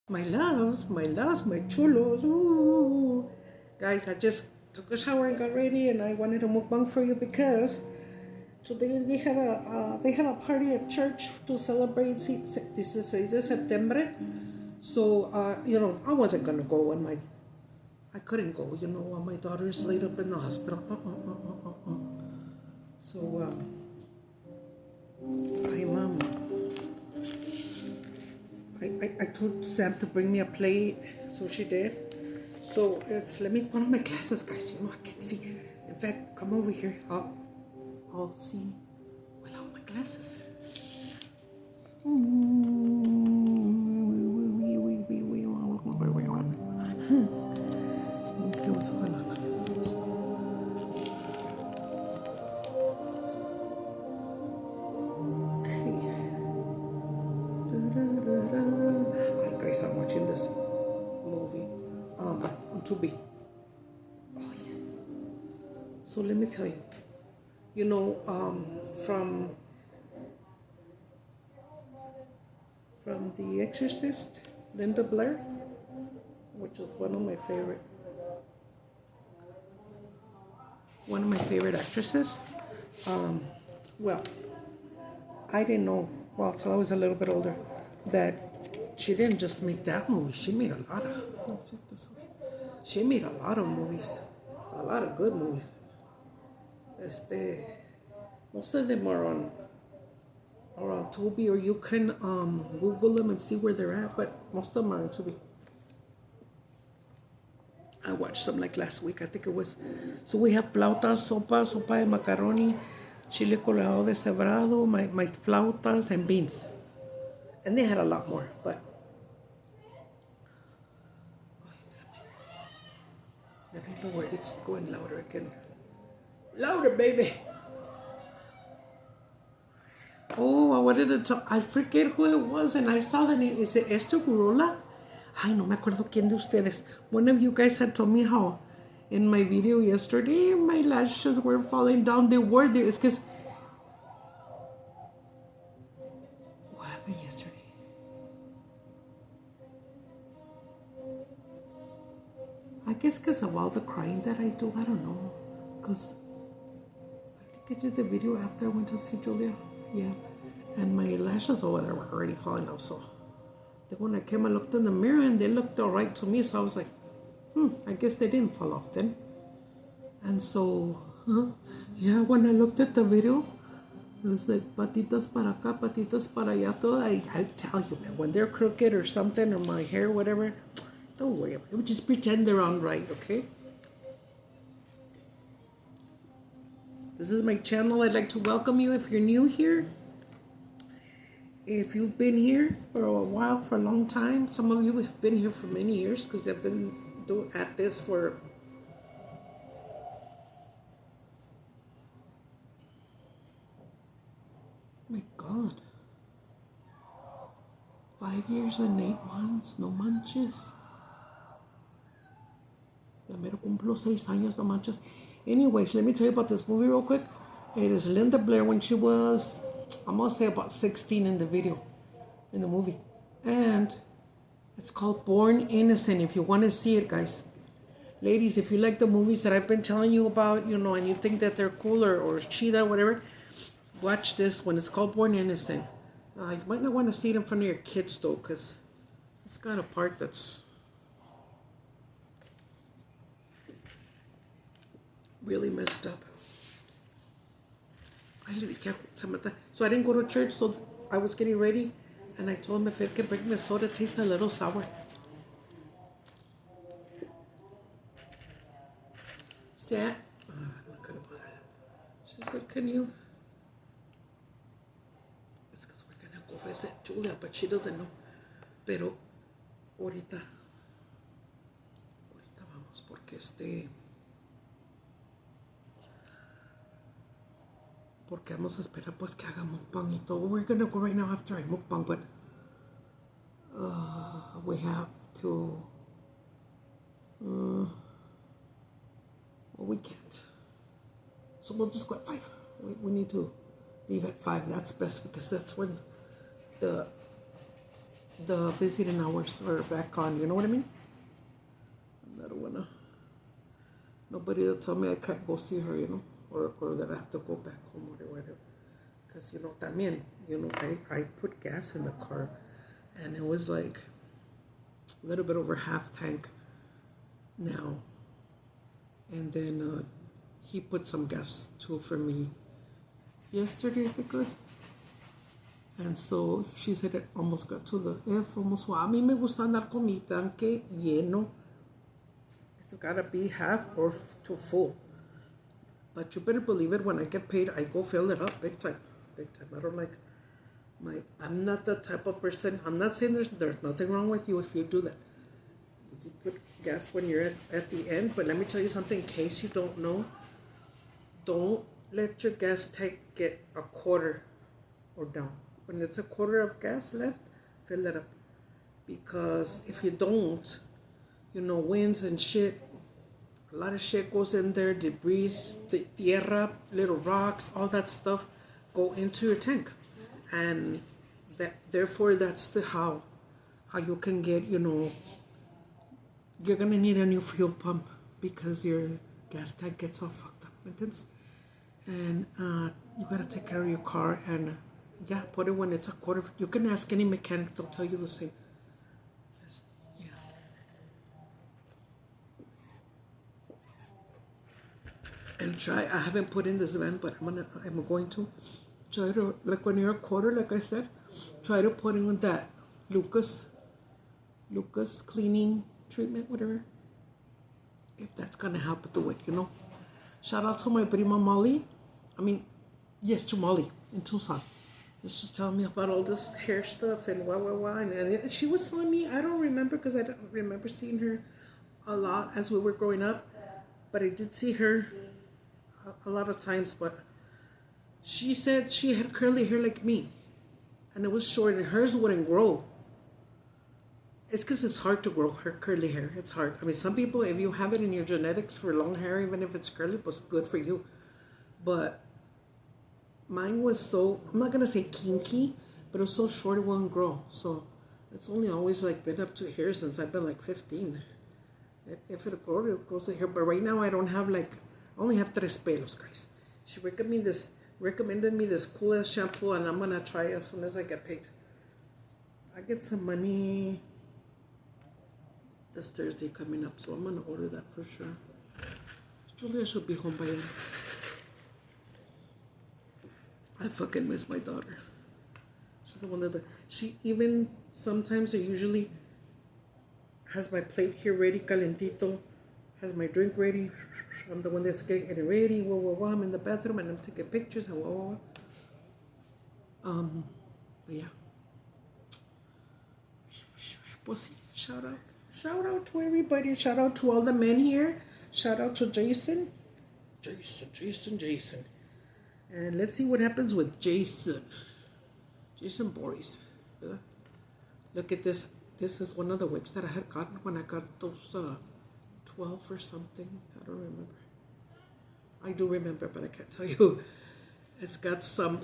My loves, my chulos. Ooh. Guys, I just took a shower and got ready, and I wanted to mukbang for you because today they had a party at church to celebrate this is the Septembre. So I wasn't gonna go when I couldn't go. While my daughter's laid up in the hospital. So I'm I told Sam to bring me a plate, so she did. So let me put on my glasses, guys. I can't see. In fact, come over here. I'll see without my glasses. Let me see what's going on. Hi guys, I'm watching this movie on Tubi. Oh yeah. So let me tell you, from The Exorcist, Linda Blair, which is one of my favorite actresses. Well, I didn't know, well, till I was a little bit older, that she didn't just make that movie. She made a lot of. She made a lot of movies, a lot of good movies. Most of them are on Tubi, or you can Google them and see where they're at. But most of them are on Tubi. I watched some like last week. I think it was. So we have flautas, sopa de macaroni, Chile Colorado deshebrado, my flautas, and beans. And they had a lot more, but. Let me know where it's going louder again. Louder, baby! Oh, I wanted to talk. I forget who it was, and I saw the name. Is it Esther Gurola? Ay, no me acuerdo quién de ustedes. One of you guys had told me how in my video yesterday my lashes were falling down. They were there. It's because. What happened yesterday? I guess because of all the crying that I do. I don't know. Because I think I did the video after I went to see Julia. Yeah. And my lashes over there were already falling out. So then when I came, I looked in the mirror and they looked all right to me. So I was like, I guess they didn't fall off then. And so, yeah, when I looked at the video, it was like patitas para acá, patitas para allá. I tell you, man, when they're crooked or something, or my hair, whatever, don't worry about it. Just pretend they're on right, okay? This is my channel. I'd like to welcome you if you're new here. If you've been here for a while, for a long time, some of you have been here for many years because I've been at this for my God, 5 years and 8 months, no manches. Ya mero cumplo 6 años, no manches. Anyways, let me tell you about this movie real quick. It is Linda Blair when she was, I'm going to say about 16 in the movie. And it's called Born Innocent, if you want to see it, guys. Ladies, if you like the movies that I've been telling you about, and you think that they're cool or chida or whatever, watch this one. It's called Born Innocent. You might not want to see it in front of your kids, though, because it's got a part that's really messed up. So I didn't go to church, so I was getting ready, and I told him if it could bring me a soda, taste a little sour. I'm not gonna bother them. She said, can you? It's because we're gonna go visit Julia, but she doesn't know. Pero ahorita vamos, porque porque vamos a esperar pues que haga mukbang y todo. We're gonna go right now after I mukbang, but we have to. Well, we can't. So we'll just go at 5. We need to leave at 5. That's best because that's when the the visiting hours are back on. You know what I mean? I don't wanna. Nobody will tell me I can't go see her, or that I have to go back home or whatever. Because, también, I put gas in the car, and it was like a little bit over half tank now. And then he put some gas too for me yesterday, I think it was. And so she said it almost got to the F, almost. Well, a mí me gusta andar con mi tanque lleno. It's gotta be half or to full. But you better believe it, when I get paid, I go fill it up big time. Big time. I don't like I'm not the type of person. I'm not saying there's nothing wrong with you if you do that. You put gas when you're at the end, but let me tell you something, in case you don't know, don't let your gas tank get a quarter or down. When it's a quarter of gas left, fill it up. Because if you don't, winds and shit, a lot of shit goes in there, debris, the tierra, little rocks, all that stuff go into your tank. And therefore that's how you can get, you're gonna need a new fuel pump because your gas tank gets all fucked up. And you gotta take care of your car, and put it when it's a quarter. You can ask any mechanic, they'll tell you the same. And I haven't put in this van, but I'm going to try to, like when you're a quarter, like I said, try to put in that Lucas cleaning treatment, whatever. If that's gonna help do it, Shout out to my prima Molly. To Molly in Tucson. She's just telling me about all this hair stuff and and she was telling me, I don't remember because I don't remember seeing her a lot as we were growing up, but I did see her a lot of times. But she said she had curly hair like me, and it was short, and hers wouldn't grow. It's because it's hard to grow her curly hair. It's hard. Some people, if you have it in your genetics for long hair, even if it's curly, it's good for you. But mine was so, I'm not going to say kinky, but it was so short it wouldn't grow. So it's only always been up to here since I've been 15. If it grows, it grows to here. But right now I don't have I only have tres pelos, guys. She recommended me this cool ass shampoo, and I'm going to try it as soon as I get paid. I get some money this Thursday coming up, so I'm going to order that for sure. Julia should be home by then. I fucking miss my daughter. She's the one she even sometimes or usually has my plate here ready, calentito, has my drink ready. I'm the one that's getting it ready. I'm in the bathroom and I'm taking pictures and But yeah. Pussy. Shout out to everybody. Shout out to all the men here. Shout out to Jason. And let's see what happens with Jason Boris. Look at this. This is one of the wigs that I had gotten when I got those 12 or something. I don't remember. I do remember, but I can't tell you. It's got some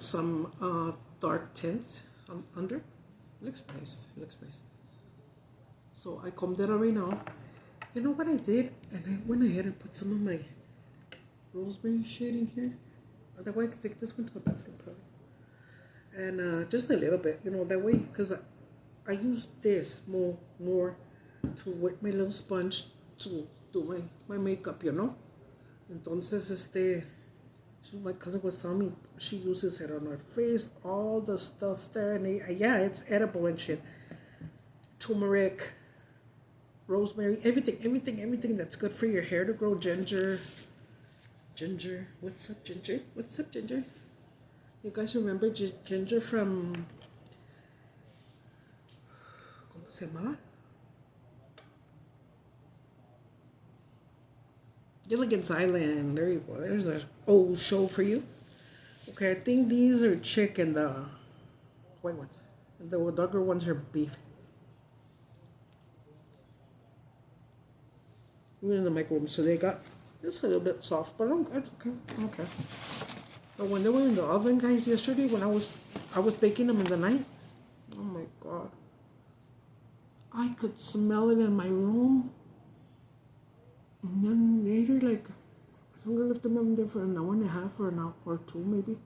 dark tint under. Looks nice. So I combed it right now. You know what I did? And I went ahead and put some of my rosemary shade in here. That way I could take this one to the bathroom probably. And just a little bit, that way, because I use this more to wet my little sponge to do my makeup, Entonces, my cousin was telling me she uses it on her face, all the stuff there, and it's edible and shit. Turmeric, rosemary, everything that's good for your hair to grow. Ginger. What's up, Ginger? You guys remember Ginger from, ¿cómo se llamaba? Gilligan's Island. There you go. There's an old show for you. Okay, I think these are chicken, the white ones. And the darker ones are beef. We're in the microwave, so they got it's a little bit soft, but it's okay. But when they were in the oven, guys, yesterday when I was baking them in the night, oh my god, could smell it in my room. And then later, like, I think I left them in there for an hour and a half or an hour or two, maybe.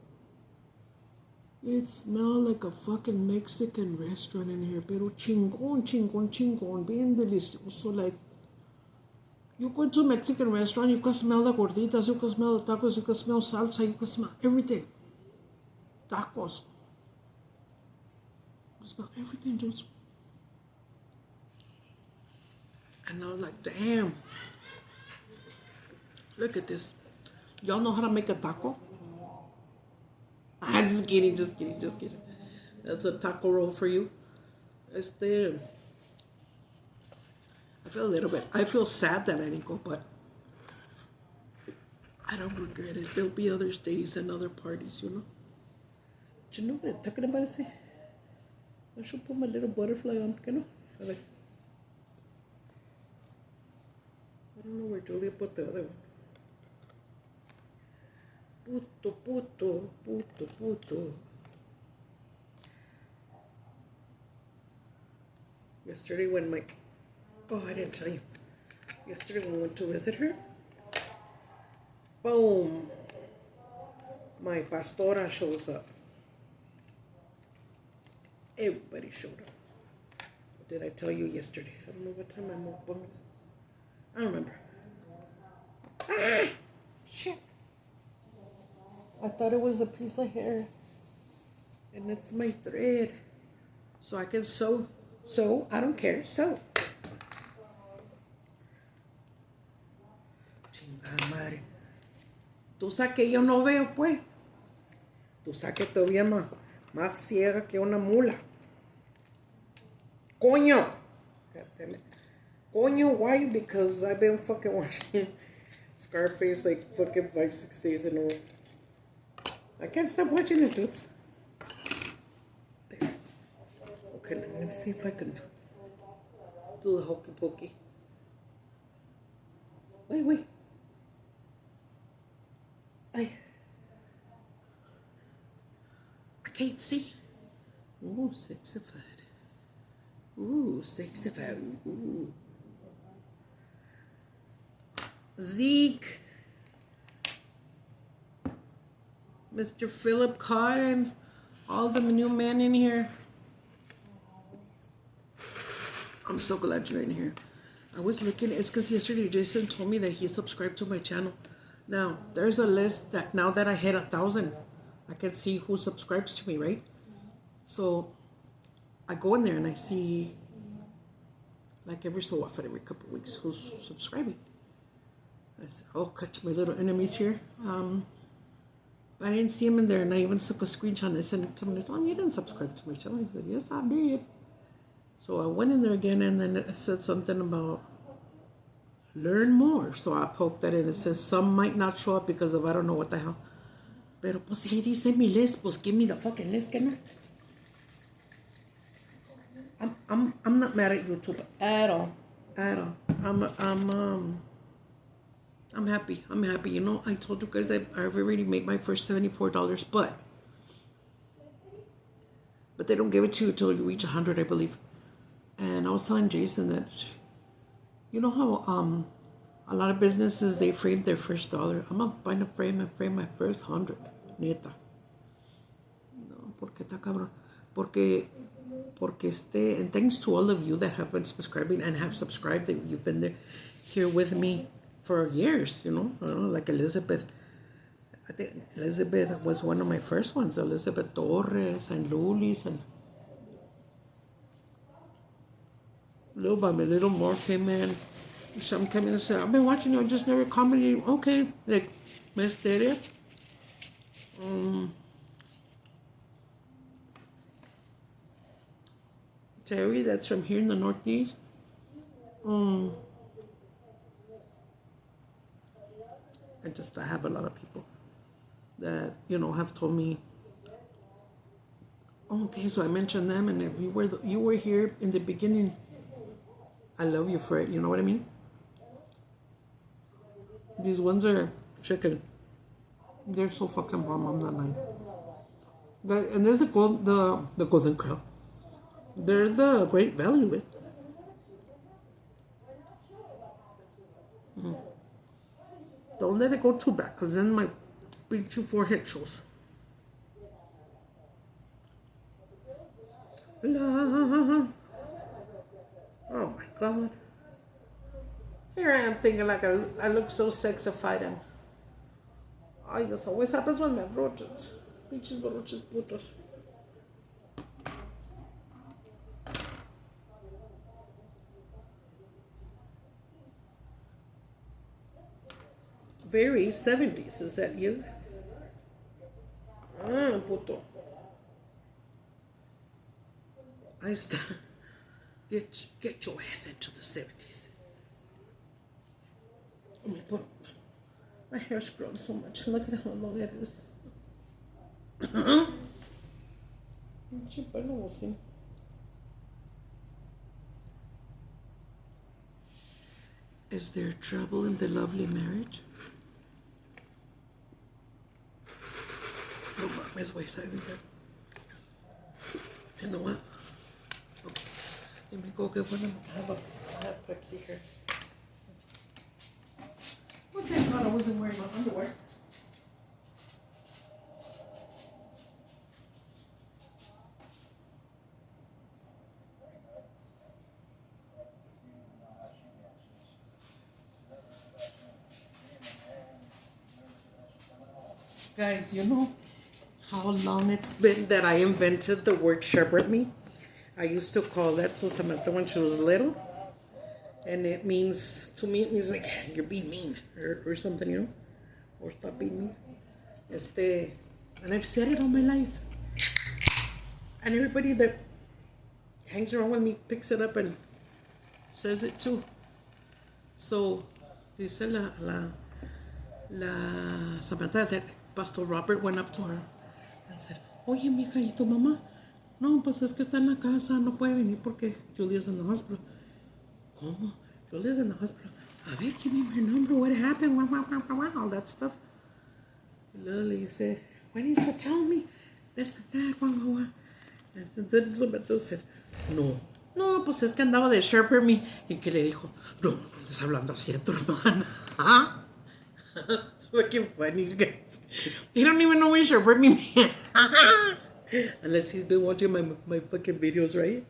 It smelled like a fucking Mexican restaurant in here, pero chingón, chingón, chingón, bien delicioso. Like, you go to a Mexican restaurant, you can smell the gorditas, you can smell the tacos, you can smell salsa, you can smell everything. Tacos. You can smell everything, dudes. And I was like, damn. Look at this. Y'all know how to make a taco? I'm just kidding, just kidding, just kidding. That's a taco roll for you. I feel sad that I didn't go, but I don't regret it. There'll be other days and other parties, you know. Do you know what I'm talking about? I should put my little butterfly on, you know? I don't know where Julia put the other one. Puto, puto, puto, puto. Yesterday when I didn't tell you. Yesterday when we went to visit her, boom, my pastora shows up. Everybody showed up. What did I tell you yesterday? I don't know what time I moved. I don't remember. Ah, shit. I thought it was a piece of hair. And it's my thread. So I can sew. Sew. I don't care. Sew. Chingada madre. Tú sabes que yo no veo, pues. Tú sabes que todavía más ciega que una mula. Coño. God damn it. Coño, why? Because I've been fucking watching Scarface like fucking 5-6 days in a row. I can't stop watching it, dudes. There. Okay, let me see if I can do the hokey pokey. Wait. I can't see. Ooh, sexified. Ooh, sexified. Ooh. Zeke. Mr. Philip Cotton, all the new men in here. I'm so glad you're in here. I was looking, it's because yesterday Jason told me that he subscribed to my channel. Now, there's a list that now that I hit 1,000, I can see who subscribes to me, right? So I go in there and I see, like every so often, every couple of weeks, who's subscribing. I said, oh, catch my little enemies here. I didn't see him in there, and I even took a screenshot. I sent it to him. Oh, you didn't subscribe to my channel. He said, yes, I did. So I went in there again, and then it said something about learn more. So I poked that in. It says some might not show up because of I don't know what the hell. Pero pues si ahí dice mi list, pues give me the fucking list, que no? I'm not mad at YouTube at all. I'm happy. You know, I told you guys that I've already made my first $74, but they don't give it to you until you reach 100, I believe. And I was telling Jason that, you know how a lot of businesses, they frame their first dollar. I'm gonna find a frame and frame my first 100, neta. No, porque está cabrón. Porque and thanks to all of you that have been subscribing and have subscribed, that you've been there here with me for years, you know, like Elizabeth. I think Elizabeth was one of my first ones. Elizabeth Torres and Lulis and little by little more came in. Some came in and said, I've been watching you, I just never commented. Okay, like Miss Tere. Terry, that's from here in the Northeast. I have a lot of people that, you know, have told me, okay, so I mentioned them, and if you were here in the beginning, I love you for it, you know what I mean? These ones are chicken. They're so fucking bomb, I'm not lying. And they're the golden crown. They're the great value. don't let it go too bad, because then my pinche forehead shows. La. Oh my God. Here I am thinking like I look so sexified and... Ay, this always happens when me abrochas. Pinches broches putos. Very 70s, is that you? Ah, puto. I used to get your ass into the 70s. Let me put, my hair's grown so much. Look at how long that is. Is there trouble in the lovely marriage? No mames, güey, ¿saben qué? You know what? Okay. Let me go get one. I have Pepsi here. What's that? God, I wasn't wearing my underwear. Guys, you know how long it's been that I invented the word shepherd me? I used to call that to Samantha when she was little. And it means, to me, it means like, you're being mean or something, you know? Or stop being mean. And I've said it all my life. And everybody that hangs around with me picks it up and says it too. So, dice la Samantha that Pastor Robert went up to her and said, oye, mija, ¿y tu mamá? No, pues es que está en la casa, no puede venir porque Julia's in the hospital. ¿Cómo? Julia's in the hospital. A ver, give me my number, what happened? Wow, all that stuff. And Lily said, why didn't you tell me? This and that, wow. And then Samantha said, no, pues es que andaba de shepherd me. Y que le dijo, no estás hablando así de tu hermana. ¿Ah? It's fucking funny, you guys. He don't even know what shepherd me means. Unless he's been watching my fucking videos, right?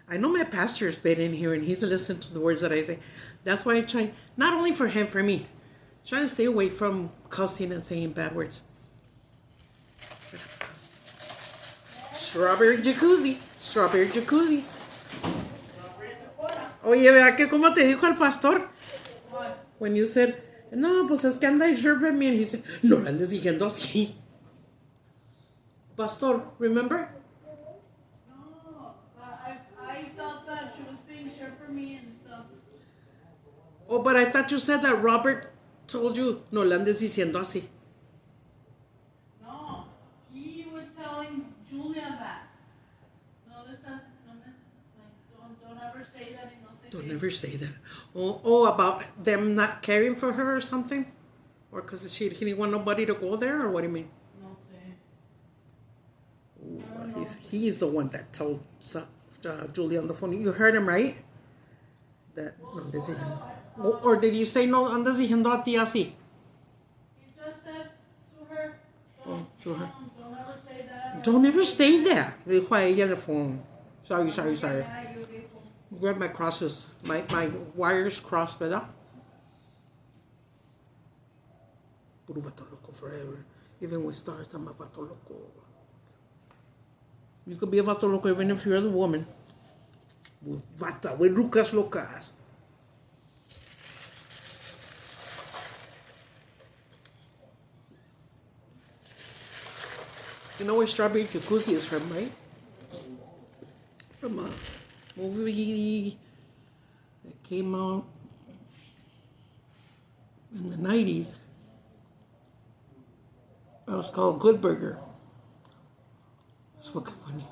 I know my pastor's been in here and he's listened to the words that I say. That's why I try, not only for him, for me, trying to stay away from cussing and saying bad words. Strawberry jacuzzi. Oye, ¿verdad que cómo te dijo el pastor? When you said, no, pues es que anda y shepherd me, and he said, no le andes diciendo así. Pastor, remember? No, I thought that she was being shepherd me and stuff. Oh, but I thought you said that Robert told you, no le andes diciendo así. No, he was telling Julia that. Don't ever say that. Don't ever say that. Oh, about them not caring for her or something? Or because he didn't want nobody to go there, or what do you mean? No sé. He's the one that told Julia on the phone. You heard him, right? That no, this is him. Or did he say no? Andas diciendo a ti así. He just said to her. To her. Don't ever say that. Don't ever say that. Dijo a ella en el phone. Sorry. Grab my crosses, my wires crossed, ¿verdad? Puro vato loco forever. Even with stars, I'm a vato loco. You could be a vato loco even if you're the woman. Vata, with rucas locas. You know where Strawberry Jacuzzi is from, right? From a movie that came out in the 90s. It was called Good Burger. It's fucking funny.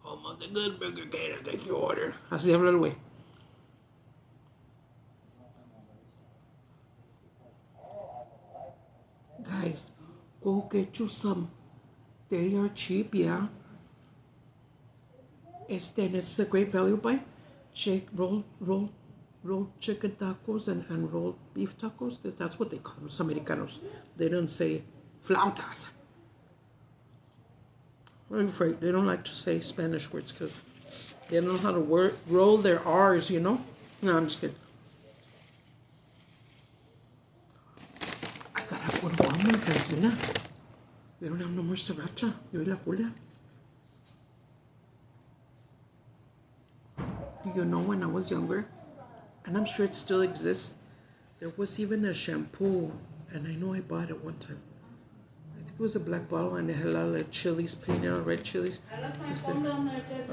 Oh, my, the Good Burger, can I take your order? Así habla el güey. Guys, go get you some. They are cheap, yeah. And it's the Great Value buy. Shake, roll rolled chicken tacos and rolled beef tacos. That's what they call them, Americanos. They don't say flautas. I'm afraid they don't like to say Spanish words because they don't know how to roll their R's, you know? No, I'm just kidding. I gotta go to Walmart, guys, mira. We don't have no more sriracha. Yo y la Julia. You know, when I was younger, and I'm sure it still exists, there was even a shampoo, and I know I bought it one time. I think it was a black bottle, and it had a lot of chilies painted on, red chilies. I left my phone down there, Deb.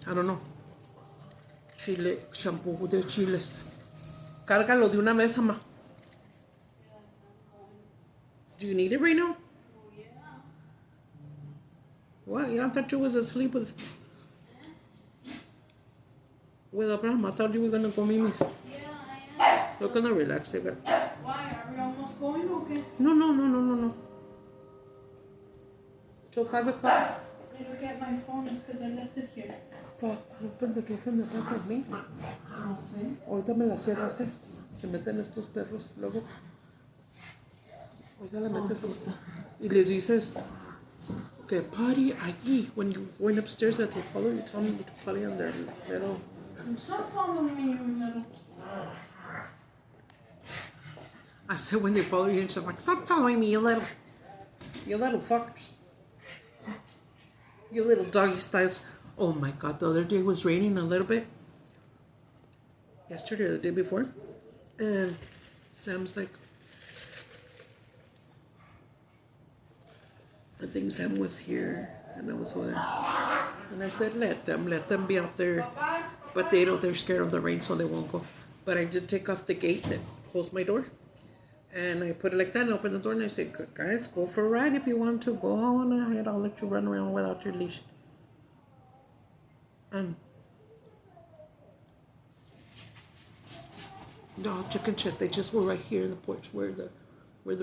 I don't know. Chile, shampoo de chiles. Cárgalo de una vez, ama. Do you need it right now? Oh, yeah. What? Yeah, I thought you was asleep with Abraham. I thought you were gonna go meet me. Yeah, I am. You're gonna relax, David. Why? Are we almost going? Okay. No. Till 5 o'clock. I need to get my phone. It's because I left it here. Fuck, open the door from the back of me. No sé. Ahorita me la cierraste. Se meten estos perros. Luego. Ahorita la metes. Y les dices que party allí. When you went upstairs that they follow you, tell me to party on their little. Stop following me, you little. I said when they follow you, and she's like, stop following me, you little fuckers. You little doggy styles. Oh my God, the other day was raining a little bit. Yesterday or the day before. And Sam's like, I think Sam was here and I was over there. And I said, let them be out there. But they're scared of the rain, so they won't go. But I did take off the gate that holds my door. And I put it like that and open the door and I said, guys, go for a ride if you want to. Go on ahead. I'll let you run around without your leash. And no chicken shit. They just were right here in the porch where the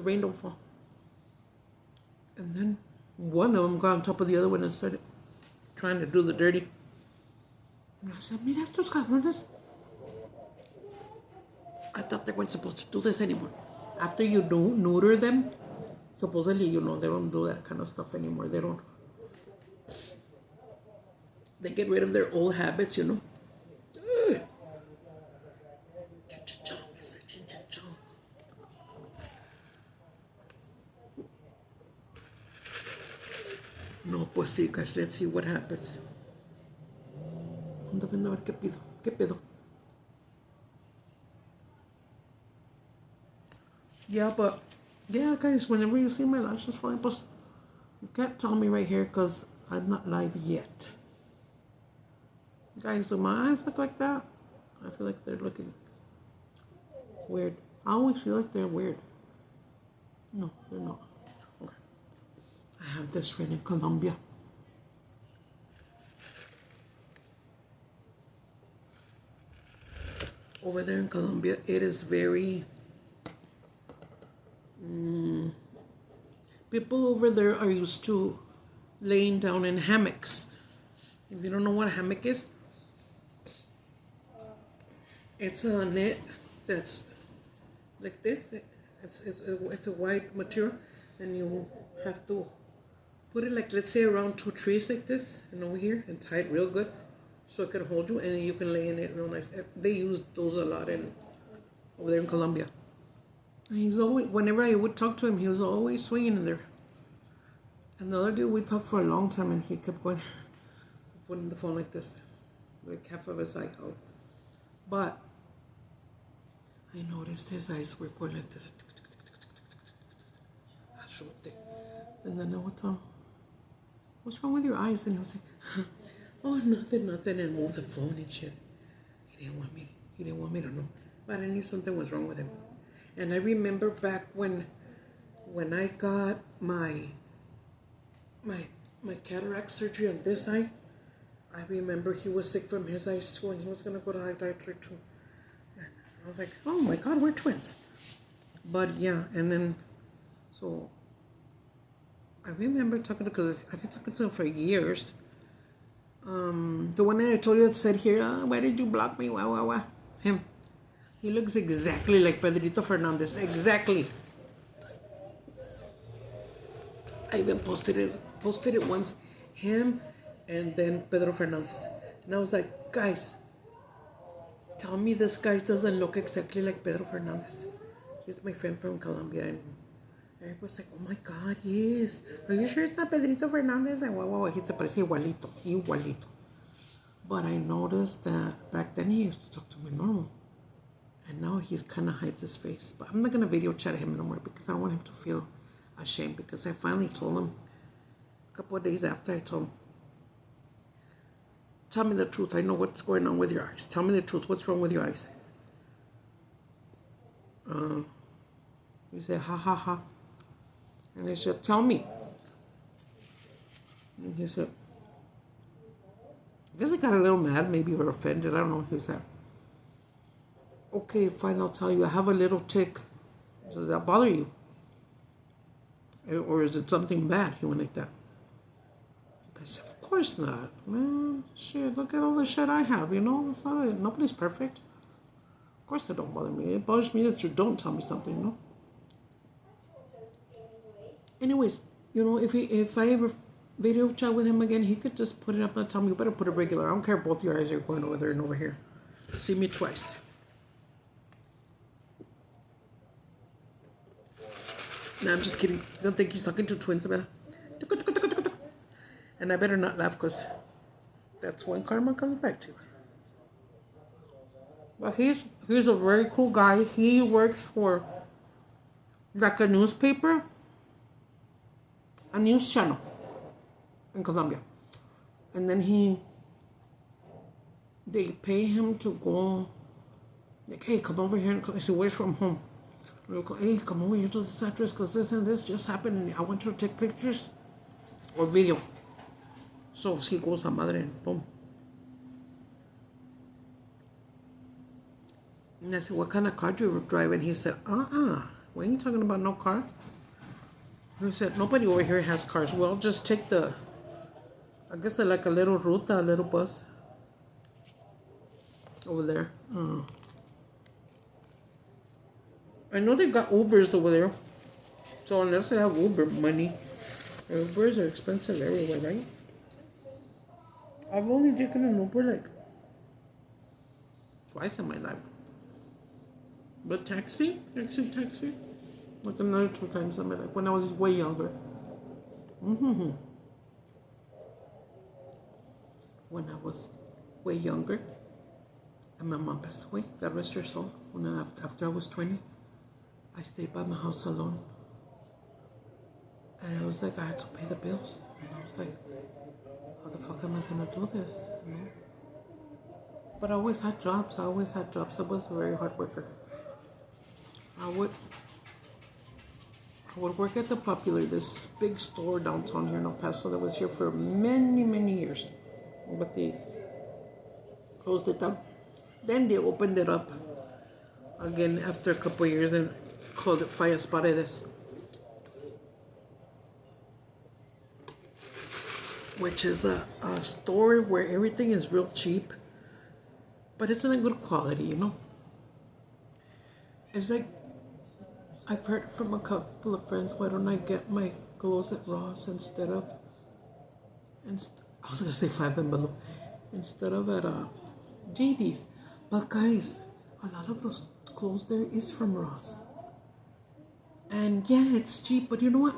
rain don't fall. And then one of them got on top of the other one and started trying to do the dirty. And I said, mira estos cabrones. I thought they weren't supposed to do this anymore. After you neuter them, supposedly, you know, they don't do that kind of stuff anymore. They don't. They get rid of their old habits, you know. No, pues sí, guys, let's see what happens. Ando viendo a ver qué pedo. Yeah, but, yeah, guys, whenever you see my lashes falling, pues, you can't tell me right here because I'm not live yet. Guys, do my eyes look like that? I feel like they're looking weird. I always feel like they're weird. No, they're not. Okay. I have this friend in Colombia. Over there in Colombia, it is very... people over there are used to laying down in hammocks. If you don't know what a hammock is, it's a net that's like this. It's a white material, and you have to put it like, let's say, around two trees like this, and over here, and tie it real good so it can hold you, and you can lay in it real nice. They use those a lot over there in Colombia. And he's always, whenever I would talk to him, he was always swinging in there. And the other day we talked for a long time, and he kept going, putting the phone like this, like half of his eye out. But I noticed his eyes were going like this. And then I would tell him, what's wrong with your eyes? And he would say, oh, nothing, and move the phone and shit. He didn't want me to know. But I knew something was wrong with him. And I remember back when I got my cataract surgery on this eye, I remember he was sick from his eyes too, and he was gonna go to eye doctor too. And I was like, oh my God, we're twins. But yeah, and then so I remember talking to, because I've been talking to him for years. The one that I told you that said here, why did you block me? Wah. Him. He looks exactly like Pedrito Fernandez. Exactly. I even posted it once. Him and then Pedro Fernandez. And I was like, guys, tell me this guy doesn't look exactly like Pedro Fernandez. He's my friend from Colombia. And everybody was like, oh my God, yes. Are you sure it's not Pedrito Fernandez? And wow, he se parece igualito. Igualito. But I noticed that back then he used to talk to me normal. And now he kind of hides his face. But I'm not going to video chat him no more because I don't want him to feel ashamed. Because I finally told him, a couple of days after, I told him, tell me the truth. I know what's going on with your eyes. Tell me the truth. What's wrong with your eyes? He said, ha, ha, ha. And I said, tell me. And he said, I guess I got a little mad, maybe, or offended. I don't know. He said, okay, fine, I'll tell you. I have a little tick. Does that bother you? Or is it something bad? He went like that. I said, of course not. Man, shit, look at all the shit I have, you know? It's not nobody's perfect. Of course it don't bother me. It bothers me that you don't tell me something, no? Anyways, you know, if I ever video chat with him again, he could just put it up and tell me, you better put it regular. I don't care if both your eyes are going over there and over here. See me twice. No, I'm just kidding. He's gonna think he's talking to twins about it. And I better not laugh because that's when karma comes back to. But he's a very cool guy. He works for like a newspaper, a news channel in Colombia. And then they pay him to go, like, hey, come over here. And he works from home. We'll go, hey, come over here to this address because this and this just happened and I want you to take pictures or video. So he goes a madre and boom. And I said, what kind of car do you drive? And he said, we ain't talking about no car. He said, nobody over here has cars. We'll just take I guess like a little ruta, a little bus over there. I know they got Ubers over there. So unless they have Uber money, Ubers are expensive everywhere, right? I've only taken an Uber like twice in my life. But taxi, like another 2 times in my life when I was way younger. When I was way younger, and my mom passed away, God rest her soul. After I was 20, I stayed by my house alone. And I was like, I had to pay the bills. And I was like, how the fuck am I gonna do this? You know? But I always had jobs. I was a very hard worker. I would work at the Popular, this big store downtown here in El Paso that was here for many, many years. But they closed it down. Then they opened it up again after a couple of years and called it Fallas Paredes, which is a store where everything is real cheap, but it's in a good quality, you know? It's like, I've heard from a couple of friends, why don't I get my clothes at Ross instead of, I was going to say Five and Below, instead of at JD's. But guys, a lot of those clothes there is from Ross. And yeah, it's cheap, but you know what?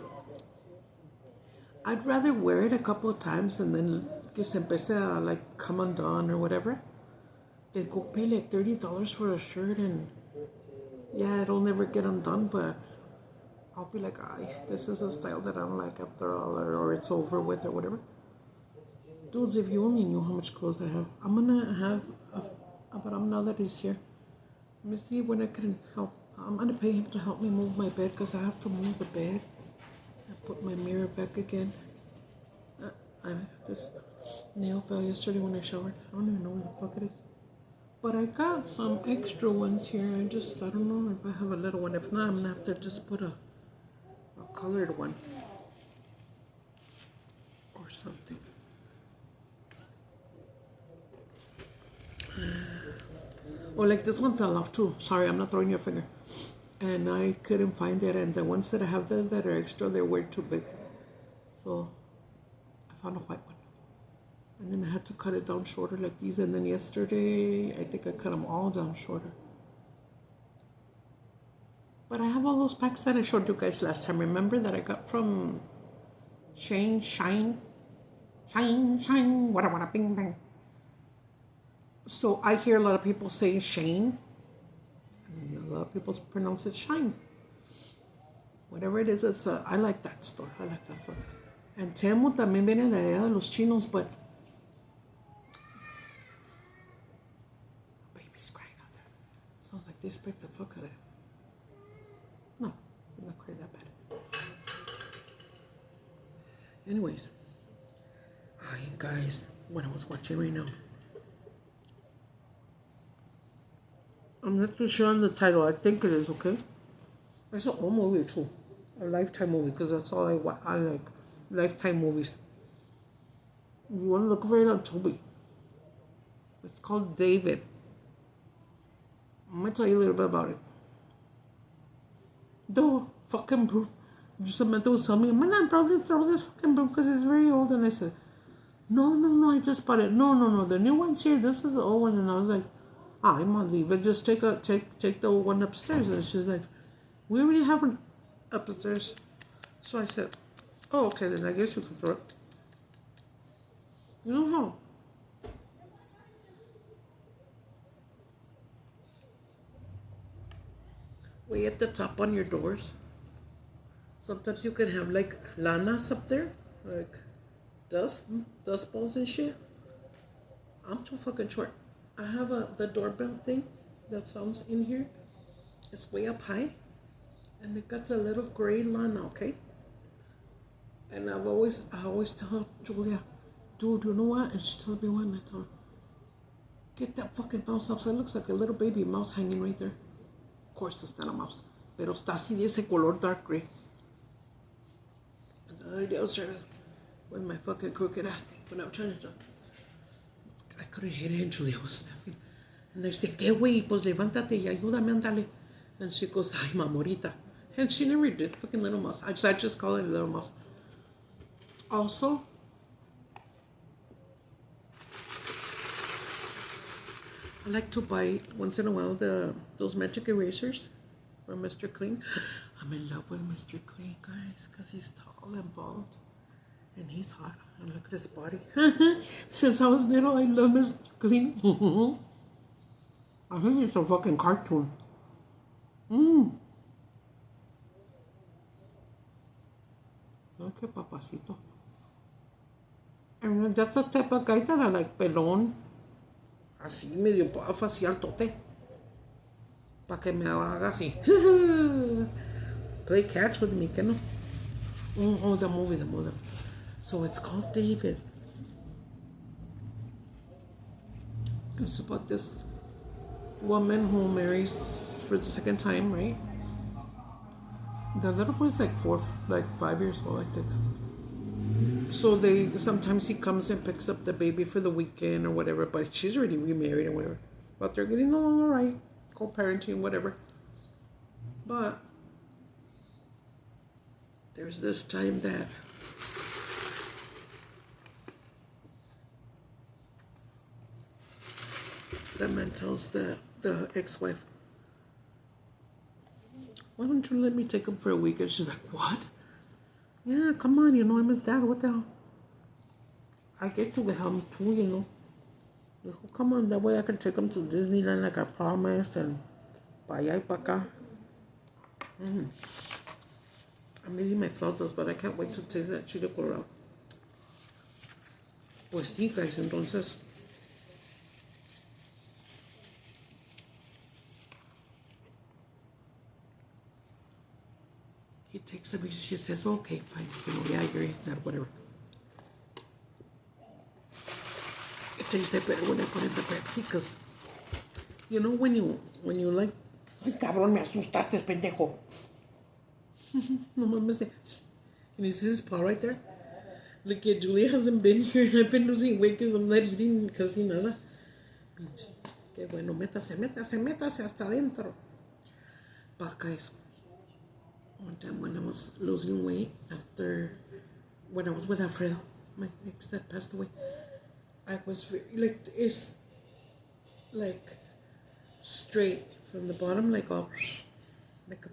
I'd rather wear it a couple of times and then que se empiece a like come undone or whatever. They go pay like $30 for a shirt and yeah, it'll never get undone, but I'll be like, this is a style that I don't like after all, or it's over with or whatever. Dudes, if you only knew how much clothes I have. I'm gonna have Abraham now that he's here. Let me see when I can help. I'm gonna pay him to help me move my bed because I have to move the bed. I put my mirror back again. This nail fell yesterday when I showered. I don't even know where the fuck it is. But I got some extra ones here. I don't know if I have a little one. If not, I'm gonna have to just put a colored one or something. Or like this one fell off too. Sorry, I'm not throwing your finger. And I couldn't find it. And the ones that I have there that are extra, they're way too big. So I found a white one. And then I had to cut it down shorter like these. And then yesterday, I think I cut them all down shorter. But I have all those packs that I showed you guys last time. Remember that I got from Shine, wada wada bing bang. So I hear a lot of people saying Shane. And a lot of people pronounce it Shine. Whatever it is, I like that store. I like that store. And Temu también viene de allá de los chinos, but the baby's crying out there. Sounds like they spanked the fuck out of him. No, I'm not crying that bad. Anyways, guys, what I was watching right now. I'm not too sure on the title. I think it is, okay? It's an old movie too. A Lifetime movie, because that's all I like. Lifetime movies. You want to look for it on Tubi. It's called David. I'm going to tell you a little bit about it. The fucking broom. Samantha was telling me, man, brother, throw this fucking broom because it's very old. And I said, no, I just bought it. No, the new one's here. This is the old one. And I was like, I'm gonna leave it. Just take the old one upstairs. And she's like, we already have one upstairs. So I said, oh, okay, then I guess you can throw it. You know how? Way at the top on your doors. Sometimes you can have like lanas up there, like dust balls and shit. I'm too fucking short. I have the doorbell thing that sounds in here. It's way up high, and it got a little gray lana, okay? And I always tell Julia, dude, you know what? And she tells me what, and I tell her, get that fucking mouse off. So it looks like a little baby mouse hanging right there. Of course, it's not a mouse, pero está así de ese color dark gray. And the other day I was trying to, with my fucking crooked ass, when I was trying to, I couldn't hit it, and Julia was laughing. And I said, ¿qué güey? Pues levántate y ayúdame, andale. And she goes, ay, mamorita. And she never did, fucking little mouse. I just call it a little mouse. Also, I like to buy once in a while those magic erasers from Mr. Clean. I'm in love with Mr. Clean, guys, because he's tall and bald. And he's hot. And look at his body. Since I was little, I love Mr. Clean. I think it's a fucking cartoon. Okay, papacito. And that's the type of guy that I like, pelón. Así, medio paf, así altote. Pa' que me haga así. Play catch with me, que no? Oh, the movie. So it's called David. It's about this woman who marries for the second time, right? The little boy's like 5 years old, I think. So sometimes he comes and picks up the baby for the weekend or whatever, but she's already remarried or whatever. But they're getting along all right, co-parenting, whatever. But there's this time that the man tells the ex-wife, why don't you let me take him for a week? And she's like, what? Yeah, come on, I'm his dad, what the hell? I get to get him too, Dijo, come on, that way I can take him to Disneyland like I promised, and pa allá y pa acá. I'm eating my flautas, but I can't wait to taste that Chile Colorado. Pues sí, guys, entonces. He takes them, she says, okay, fine, yeah, you're his dad, whatever. It tasted better when I put in the Pepsi, because, when you like, ay, cabrón, me asustaste, pendejo. No mames. And you see this paw right there? Look at Julia hasn't been here, and I've been losing weight because I'm not eating casi nada. Qué bueno, métase hasta adentro. But guys, one time when I was losing weight when I was with Alfredo, my ex that passed away, I was it's like straight from the bottom, like a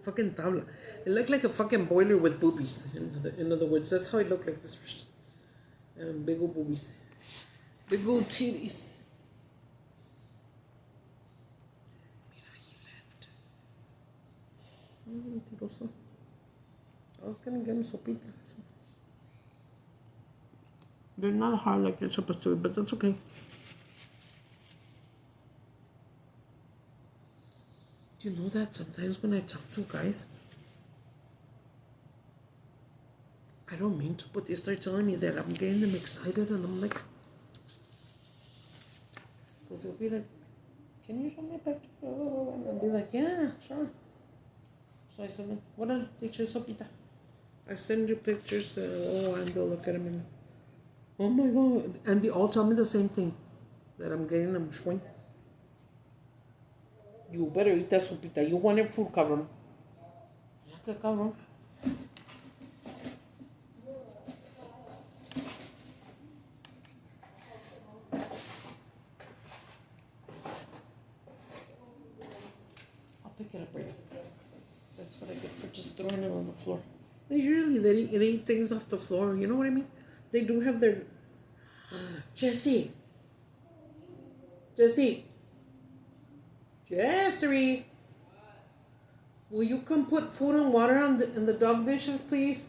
fucking tabla. It looked like a fucking boiler with boobies. In other words, that's how it looked like this. Big old boobies, big old titties. Mentiroso. I was gonna get him sopita. They're not hard like they're supposed to be, but that's okay. Do you know that sometimes when I talk to guys, I don't mean to, but they start telling me that I'm getting them excited, and I'm like, because they'll be like, can you show me a picture? And I'll be like, yeah, sure. So I send them, what a teacher sopita. I send you pictures, and they'll look at them and, oh my God. And they all tell me the same thing, that I'm getting them swing. You better eat that sopita. You want it food, cabrón. Ya que cabrón. I'll pick it up right now. That's what I get for just throwing it on the floor. Usually they eat things off the floor. You know what I mean? They do have their... Jessie! Will you come put food and water in the dog dishes, please?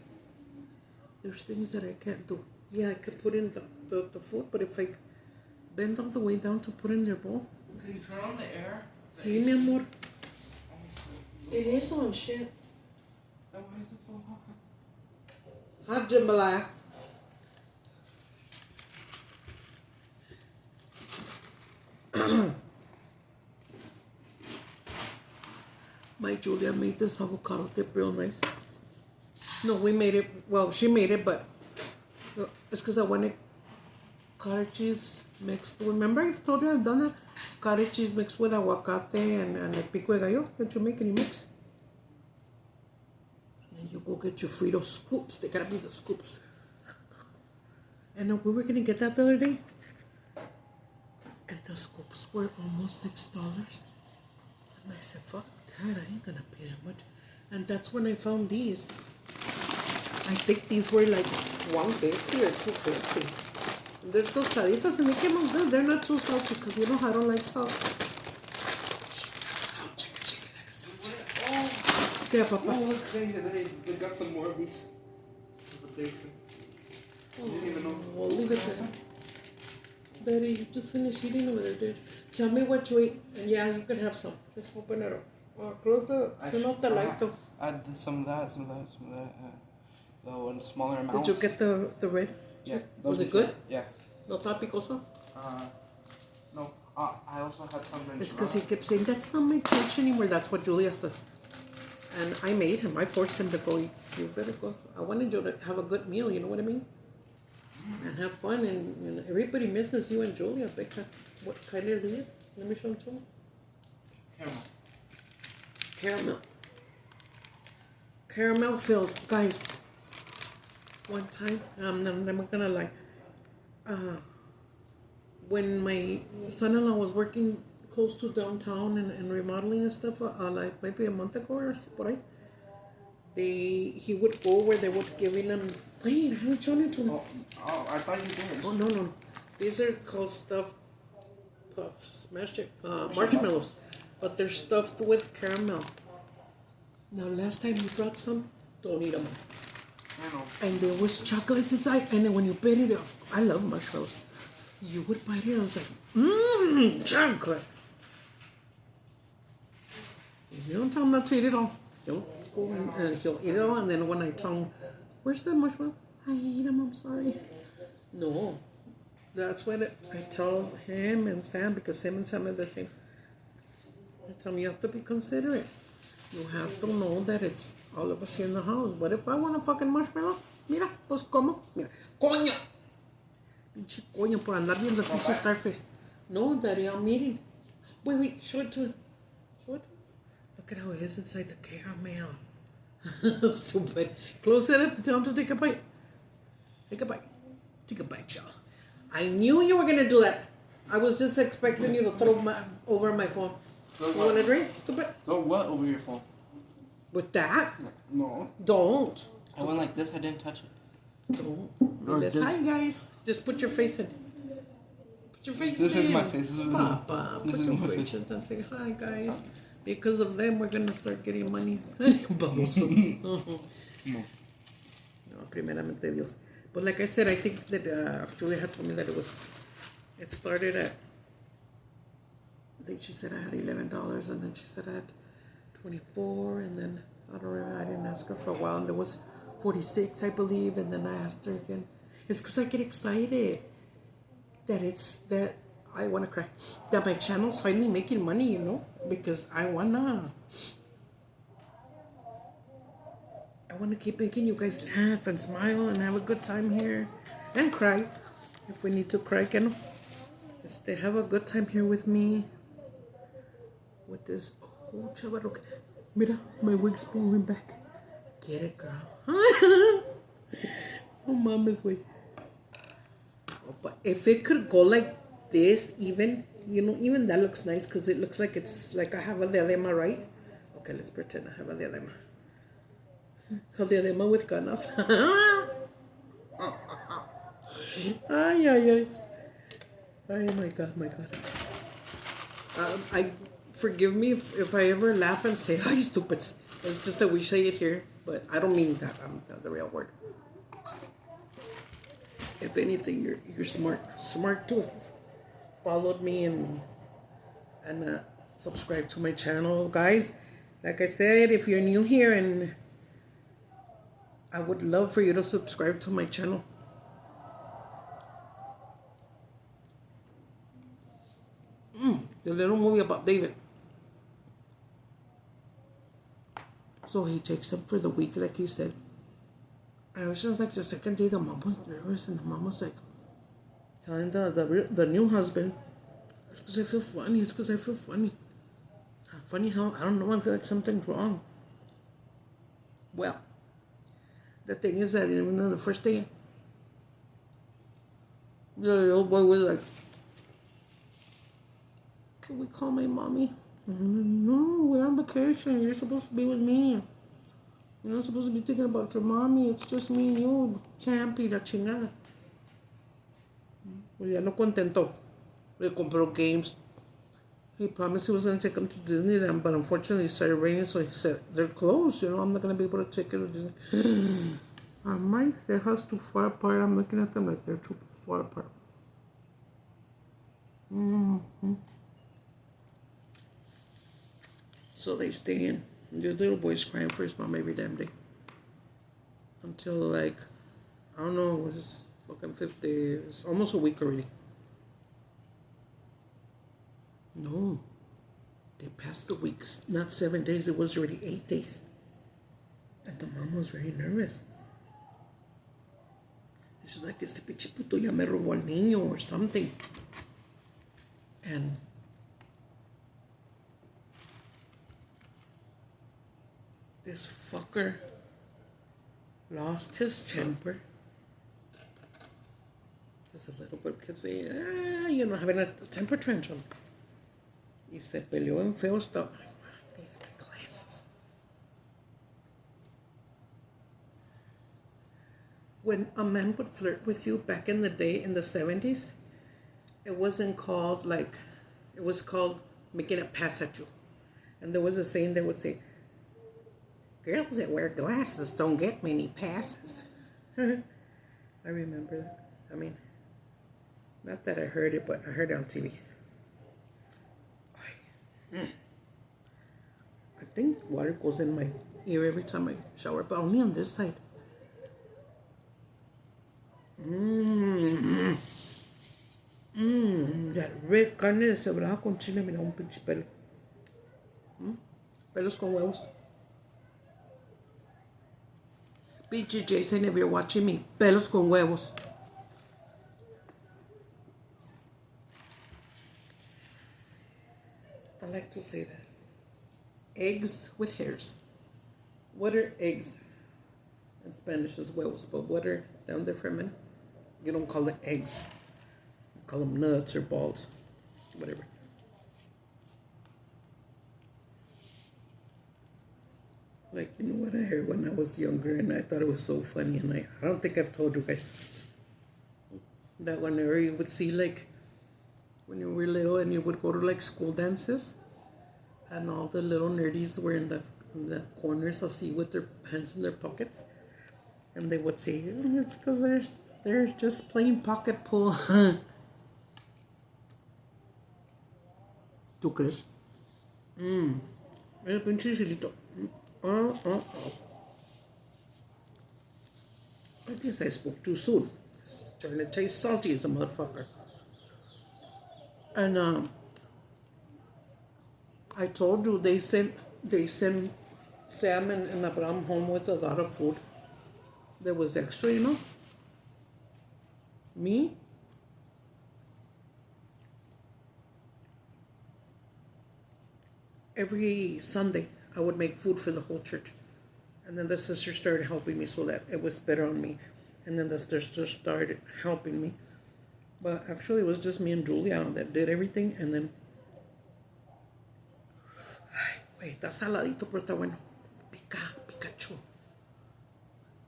There's things that I can't do. Yeah, I could put in the food, but if I bend all the way down to put in their bowl... Can you turn on the air? Sí, mi amor. It is on shit. Why is it so hot? Hot jambalaya. My Julia made this avocado dip real nice. No, we made it. Well, she made it, but it's because I wanted cottage cheese mixed. Remember, I told you I've done that? Cottage cheese mixed with aguacate and like pico de gallo that you make and you mix. And then you go get your Frito scoops. They gotta be the scoops. And then we were gonna get that the other day. And the scoops were almost $6. And I said, fuck that, I ain't gonna pay that much. And that's when I found these. I think these were like $1.50 or $2.50. They're tostaditas and they came out good. They're not too salty because you know I don't like salt. Yeah, Papa. Oh, look, they got some more of these. You didn't even know. Well, leave it there. Daddy, you just finished eating over there, dude. Tell me what you ate. And yeah, you can have some. Just open it up. Turn off the light though. Add some of that. Though in smaller amounts. Did you get the red? Yeah. Was it good? Yeah. No está picoso? No. I also had some red. It's because he kept saying, that's not my touch anymore. That's what Julia says. And I made him. I forced him to go, you better go. I wanted you to have a good meal, you know what I mean? And have fun. And you know, everybody misses you and Julia. What kind are these? Let me show them to them. Caramel filled. Guys, one time, I'm not gonna lie. When my son-in-law was working close to downtown and remodeling and stuff, like maybe a month ago or por ahí, he would go where they would giving them. Wait, I haven't shown it to him. Oh, I thought you did. Oh no, these are called stuffed puffs, marshmallows, but they're stuffed with caramel. Now, last time you brought some, don't eat them. I know. And there was chocolates inside, and then when you bit it off, I love marshmallows. You would bite it, I was like, chocolate. If you don't tell him not to eat it all, he'll go and he'll eat it all, and then when I tell him, where's the marshmallow? I ate them, I'm sorry. No, that's what I tell him and Sam, because Sam and Sam are the same. I tell him, you have to be considerate. You have to know that it's all of us here in the house. But if I want a fucking marshmallow, mira, pues como, mira, coño. Pinche coño por andar viendo pinche Scarface. No, Daddy, I'm eating. Wait, show it to him. Show it to him. Look at how it is inside the caramel. Stupid. Close it up. Tell him to take a bite. Take a bite. Take a bite, y'all. I knew you were going to do that. I was just expecting you to throw over my phone. You want a drink? Stupid. Throw what over your phone? With that? No. Don't. I went like this. I didn't touch it. Don't. Or This. this. Hi, guys. Just put your face in. Put your face This in. is my face. Papa, This put is your my face face. in and say hi, guys. Because of them, we're going to start getting money. Baboso. No. No, primeramente Dios. But like I said, I think that Julia had told me that it started at, I think she said I had $11, and then she said I had 24, and then I don't remember, I didn't ask her for a while, and there was 46, I believe, and then I asked her again. It's because I get excited that I want to cry, that my channel's finally making money, you know, because I want to keep making you guys laugh and smile and have a good time here and cry if we need to cry, you know. Just have a good time here with me with this. Oh, chavarro. Mira, my wig's blowing back. Get it, girl. Oh, mama's wig. Oh, but if it could go like this, even, you know, even that looks nice because it looks like it's like I have a diadema, right? Okay, let's pretend I have a diadema. A diadema with ganas. Ay, ay, ay. Oh my God, my God. I forgive me if I ever laugh and say, "Ay, stupids." It's just that we say it here, but I don't mean that. I'm the real word. If anything, you're smart to have followed me and subscribe to my channel, guys. Like I said, if you're new here, and I would love for you to subscribe to my channel. The little movie about David. So he takes them for the week, like he said. I was just like the second day, the mom was nervous, and the mom was like telling the new husband, "It's because I feel funny. It's because I feel funny. Funny how I don't know. I feel like something's wrong." Well, the thing is that even though the first day, the old boy was like, "Can we call my mommy?" "No, we're on vacation. You're supposed to be with me. You're not supposed to be thinking about your mommy. It's just me and you, champi, la chingada." Well, ya no contento. Le compró games. He promised he was going to take them to Disneyland, but unfortunately it started raining, so he said, "They're closed, you know, I'm not going to be able to take it to Disney." My cejas too far apart. I'm looking at them like they're too far apart. So they stay in. The little boy's crying for his mom every damn day. Until like, I don't know, it was fucking 50, it's almost a week already. No, they passed the weeks, not 7 days, it was already 8 days. And the mom was very nervous. She's like, "Este pinche puto ya me robó al niño," or something. And this fucker lost his temper. Because the little boy kept saying, you know, having a temper tantrum. Y se peleó en feo stuff. I need my glasses. When a man would flirt with you back in the day, in the 70s, it wasn't called like, it was called making a pass at you. And there was a saying that would say, "Girls that wear glasses don't get many passes." I remember that. I mean, not that I heard it, but I heard it on TV. I think water goes in my ear every time I shower, but only on this side. That red carne deshebrada con chile, mira, un pinche pelo. Pelos con huevos. Pinche Jason, if you're watching me, pelos con huevos. I like to say that. Eggs with hairs. What are eggs? In Spanish is huevos, but what are down there for men? You don't call it eggs. You call them nuts or balls. Whatever. Like, you know what I heard when I was younger and I thought it was so funny, and I don't think I've told you guys that whenever you would see, like, when you were little and you would go to like school dances and all the little nerdies were in the corners of see with their hands in their pockets, and they would say, "Oh, it's because they're just playing pocket pool." ¿Tú crees? El pinche chilito. I guess I spoke too soon. It's starting to taste salty as a motherfucker. And I told you they sent Sam and Abraham home with a lot of food. There was extra, you know. Me? Every Sunday, I would make food for the whole church. And then the sister started helping me so that it was better on me. And then the sister started helping me. But actually, it was just me and Julia that did everything. And then, ay, wait, está saladito, pero está bueno. Pikachu.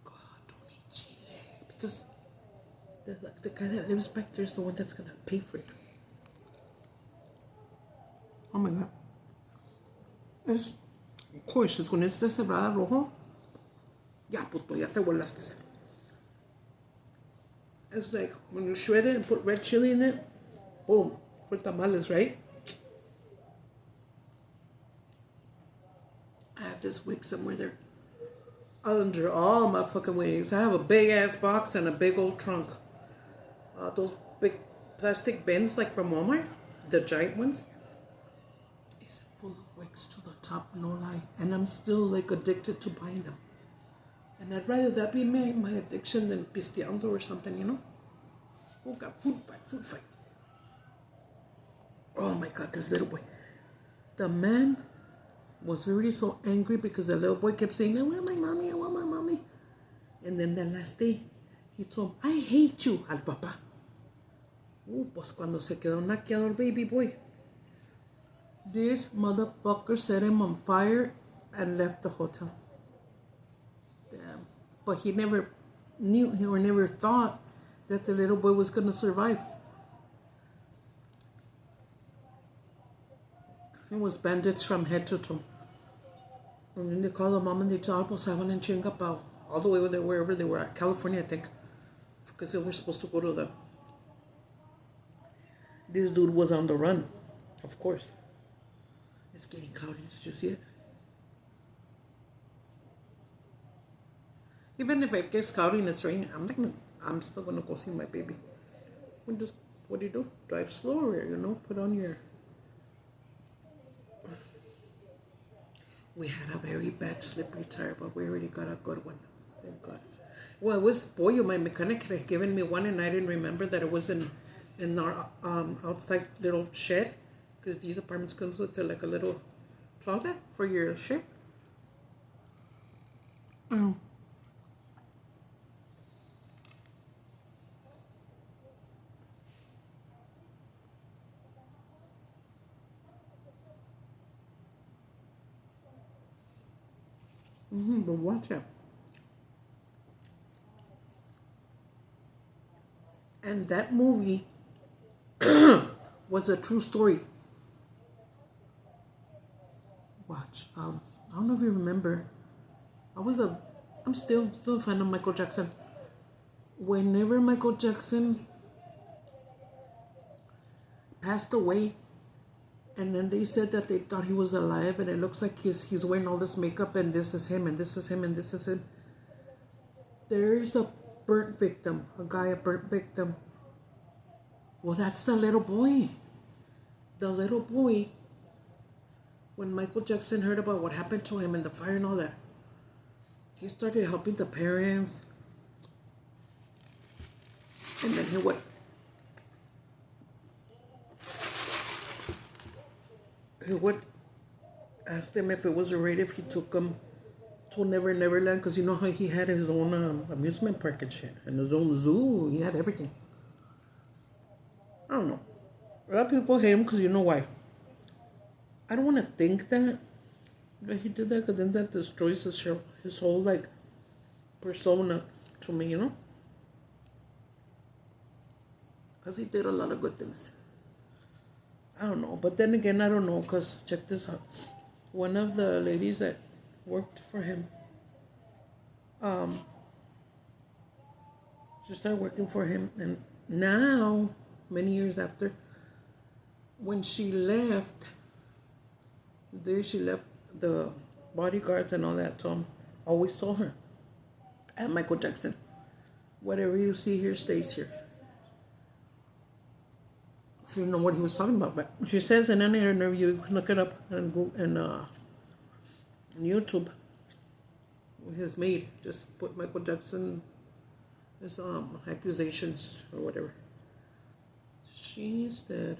God, don't eat chile. Because the guy that lives back there is the one that's going to pay for it. Oh my God. Of course, it's con este cebrada rojo. Ya, puto, ya te volaste. It's like when you shred it and put red chili in it, boom, for tamales, right? I have this wig somewhere there. Under all my fucking wigs. I have a big ass box and a big old trunk. Those big plastic bins like from Walmart, the giant ones. It's full of wigs to the top, no lie. And I'm still like addicted to buying them. And I'd rather that be my addiction than pisteando or something, you know? Oh, God, food fight. Oh, my God, this little boy. The man was already so angry because the little boy kept saying, I want my mommy. And then the last day, he told him, I hate you, al papá. Pues cuando se quedó naqueado el baby boy, this motherfucker set him on fire and left the hotel. Damn. But he never knew or never thought that the little boy was going to survive. It was bandaged from head to toe. And then they called the mom and they told us estaban en Chingapao, all the way wherever they were at, California, I think, because they were supposed to go to the... This dude was on the run, of course. It's getting cloudy, did you see it? Even if it gets cloudy and it's raining, I'm still gonna go see my baby. What do you do? Drive slower, you know, put on your... We had a very bad slippery tire, but we already got a good one. Thank God. Well, it was Boyo, my mechanic, had given me one, and I didn't remember that it was in our outside little shed, because these apartments comes with like a little closet for your shit. But watch out. And that movie was a true story. Watch. I don't know if you remember. I'm still a fan of Michael Jackson. Whenever Michael Jackson passed away, and then they said that they thought he was alive, and it looks like he's wearing all this makeup, and this is him, and this is him, and this is him. There's a burnt victim, a burnt victim. Well, that's the little boy. The little boy, when Michael Jackson heard about what happened to him and the fire and all that, he started helping the parents. And then he would... he would ask them if it was alright if he took them to Never Neverland, because you know how he had his own amusement park and shit, and his own zoo. He had everything. I don't know. A lot of people hate him because you know why. I don't want to think that he did that, because then that destroys his whole like persona to me, you know. Because he did a lot of good things. I don't know, but then again, I don't know, because check this out. One of the ladies that worked for him, she started working for him, and now, many years after, when she left, she left the bodyguards and all that. Tom always told her, and Michael Jackson, whatever you see here stays here. So you know what he was talking about. But she says in an interview, you can look it up and go and YouTube. His maid just put Michael Jackson, his accusations or whatever. She said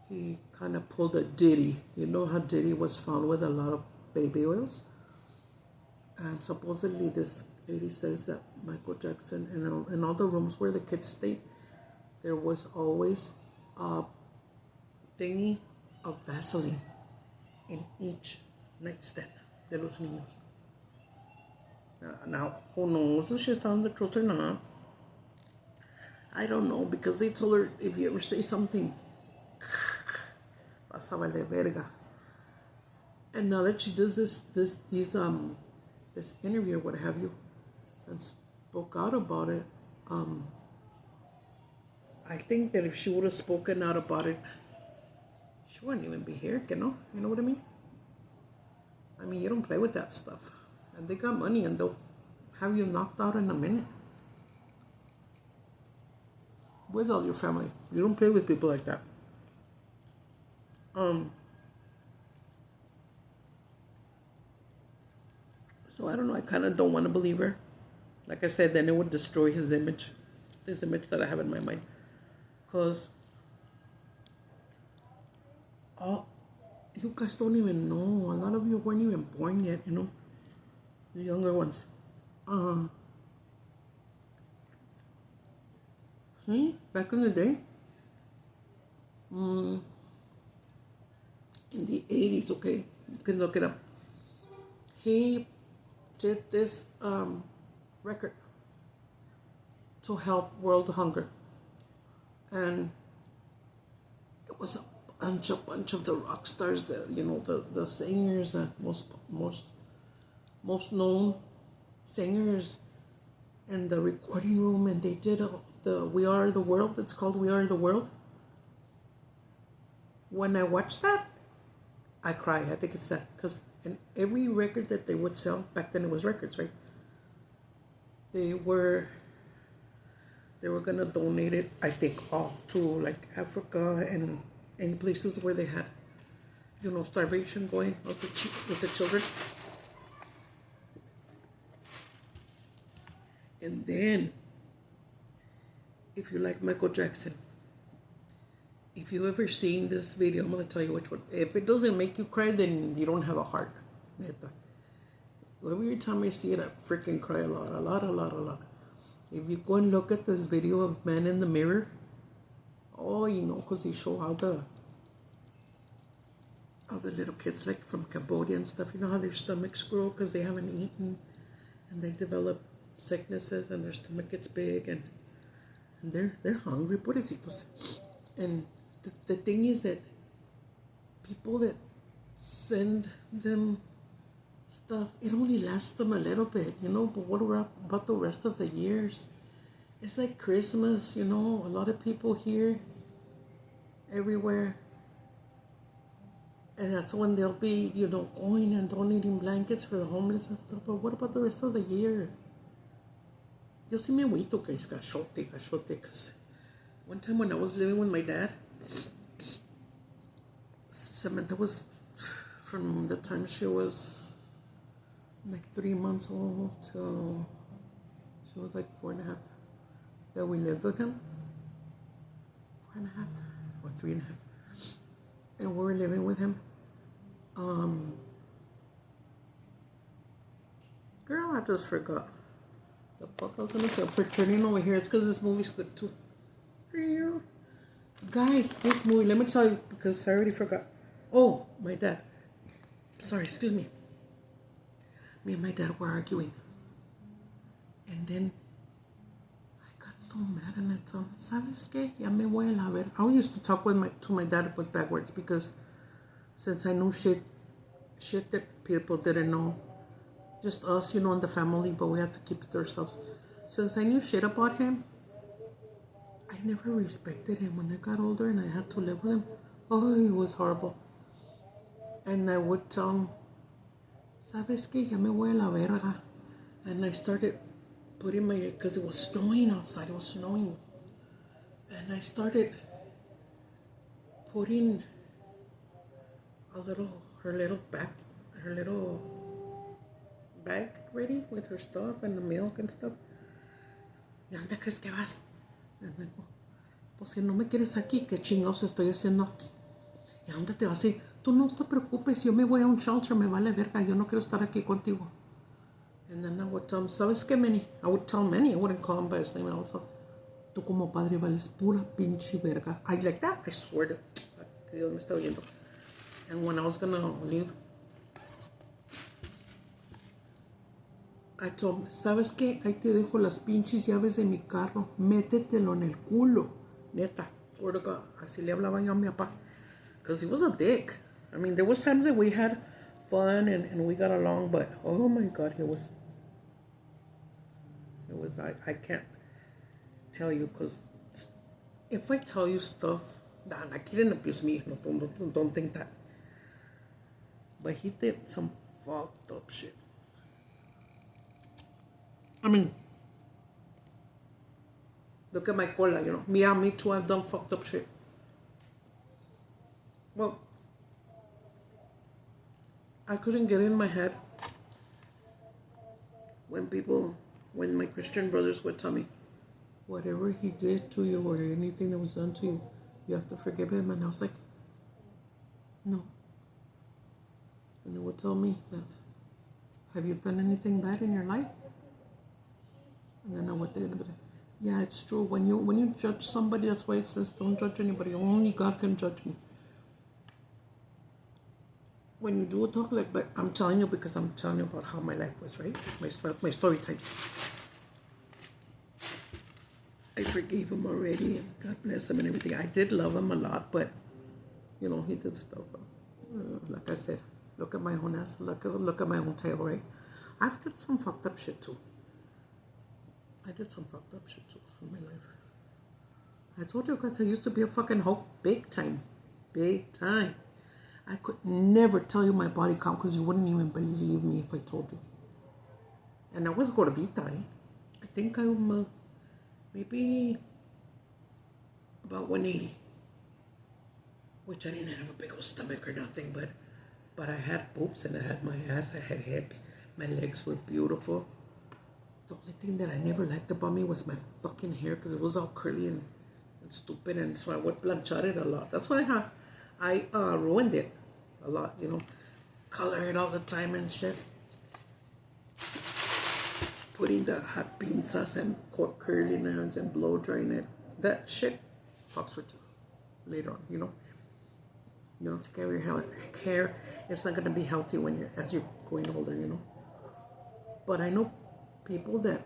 he kind of pulled a Diddy. You know how Diddy was found with a lot of baby oils? And supposedly this lady says that Michael Jackson, in all the rooms where the kids stayed, there was always a thingy of Vaseline in each nightstand de los niños. Now, who knows if she's telling the truth or not? I don't know, because they told her, if you ever say something, vas a valer verga. And now that she does this interview, what have you, and spoke out about it, I think that if she would have spoken out about it, she wouldn't even be here, you know what I mean? I mean, you don't play with that stuff. And they got money, and they'll have you knocked out in a minute. With all your family. You don't play with people like that. So I don't know, I kind of don't want to believe her. Like I said, then it would destroy this image that I have in my mind. Because you guys don't even know. A lot of you weren't even born yet, you know. The younger ones. Back in the day, in the 80s, okay, you can look it up. He did this record to help world hunger. And it was a bunch of the rock stars, the singers, the most known singers in the recording room, and they did the We Are the World. It's called We Are the World. When I watched that, I cry. I think it's that, because in every record that they would sell, back then it was records, right? They were gonna donate it, I think, all to like Africa and any places where they had, starvation going with the children. And then, if you like Michael Jackson, if you ever seen this video, I'm gonna tell you which one. If it doesn't make you cry, then you don't have a heart. Every time I see it, I freaking cry a lot. If you go and look at this video of Man in the Mirror, because they show all the little kids, like from Cambodia and stuff, how their stomachs grow because they haven't eaten, and they develop sicknesses, and their stomach gets big, and they're hungry, pobrecitos. And the thing is that people that send them stuff, it only lasts them a little bit, but what about the rest of the years? It's like Christmas, a lot of people here, everywhere, and that's when they'll be, going and donating blankets for the homeless and stuff, but what about the rest of the year? Yo sí me agüito que es cachote, because one time when I was living with my dad, Samantha was, from the time she was like 3 months old till she was like 4.5. that we lived with him. 4.5 or 3.5. And we were living with him. Girl, I just forgot. The fuck I was gonna say. For turning over here, it's because this movie's good too. Guys, this movie, let me tell you, because I already forgot. Oh, my dad. Sorry, excuse me. Me and my dad were arguing. And then I got so mad and I told him, ¿Sabes qué? Ya me voy a la ver. I used to talk to my dad with backwards because since I knew shit that people didn't know, just us, in the family, but we had to keep it to ourselves. Since I knew shit about him, I never respected him. When I got older and I had to live with him, oh, it was horrible. And I would tell him, ¿Sabes qué? Ya me voy a la verga. And I started putting because it was snowing outside, it was snowing. And I started putting her little bag ready with her stuff and the milk and stuff. ¿Y dónde crees que vas? And I go, pues si no me quieres aquí, ¿qué chingados estoy haciendo aquí? ¿Y a dónde te vas a ir? Tú no te preocupes, yo me voy a un shelter, me vale verga, yo no quiero estar aquí contigo. And then I would tell him, ¿sabes qué, Manny? I would tell Manny, I wouldn't call him by his name, I would tell him, tú como padre vales pura pinche verga. I like that, I swear to que Dios me está oyendo. And when I was gonna leave, I told him, ¿sabes qué? Ahí te dejo las pinches llaves de mi carro, métetelo en el culo. Neta, swear to God, así le hablaba yo a mi papá. Because he was a dick. I mean, there was times that we had fun and we got along, but oh my God, it was I can't tell you, because if I tell you stuff, like, he didn't abuse me, no, don't think that. But he did some fucked up shit. I mean, look at my cola, me too, I've done fucked up shit. Well, I couldn't get in my head when my Christian brothers would tell me, whatever he did to you or anything that was done to you, you have to forgive him. And I was like, no. And they would tell me that, have you done anything bad in your life? And then I would think, yeah, it's true. When you judge somebody, that's why it says don't judge anybody. Only God can judge me. When you do talk like, but I'm telling you because I'm telling you about how my life was, right? My story time. I forgave him already, and God bless him and everything. I did love him a lot, but he did stuff. Like I said, look at my own ass, look at my own tail, right? I've did some fucked up shit too. in my life. I told you guys I used to be a fucking hoe, big time. I could never tell you my body count because you wouldn't even believe me if I told you. And I was gordita, eh? I think I'm maybe about 180. Which I didn't have a big old stomach or nothing, but I had boobs and I had my ass, I had hips, my legs were beautiful. The only thing that I never liked about me was my fucking hair because it was all curly and stupid, and so I would planchar it a lot. That's why I ruined it a lot, color it all the time and shit. Putting the hot pinzas and curling irons and blow drying it. That shit fucks with you later on, You don't take care of your hair. It's not going to be healthy as you're going older, But I know people that,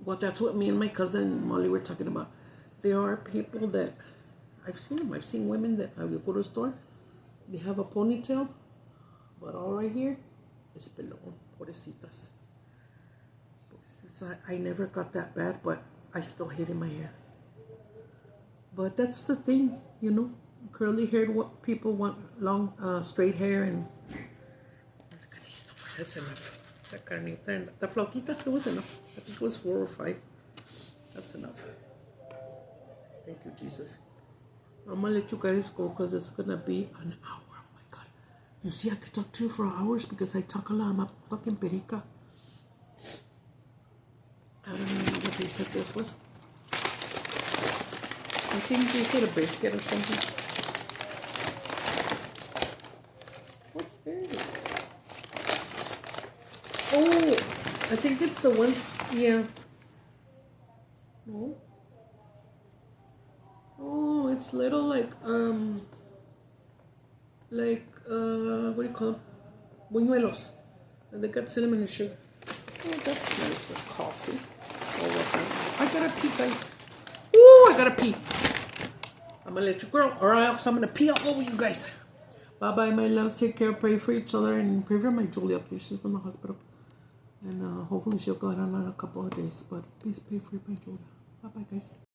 well, that's what me and my cousin Molly were talking about. There are people that, I've seen them. I've seen women that I will go to a store, they have a ponytail, but all right here is below. Pobrecitas. I never got that bad, but I still hated my hair. But that's the thing, curly-haired people want long, straight hair, and that's enough. That carnita and the flautitas, that was enough. I think it was 4 or 5. That's enough. Thank you, Jesus. I'm gonna let you guys go because it's gonna be an hour. Oh my God. You see, I could talk to you for hours because I talk a lot. I'm a fucking perica. I don't know what he said this was. I think he said a biscuit or something. What's this? Oh, I think it's the one. Yeah. No. Oh, it's little like what do you call them? Buñuelos. And they got cinnamon and sugar. Oh, that's nice with coffee. Oh, what I gotta pee, guys. Ooh, I gotta pee. I'm gonna let you grow, or else I'm gonna pee all over you guys. Bye bye, my loves. Take care. Pray for each other and pray for my Julia, please. She's in the hospital. And hopefully she'll go out in a couple of days. But please pray for my Julia. Bye bye, guys.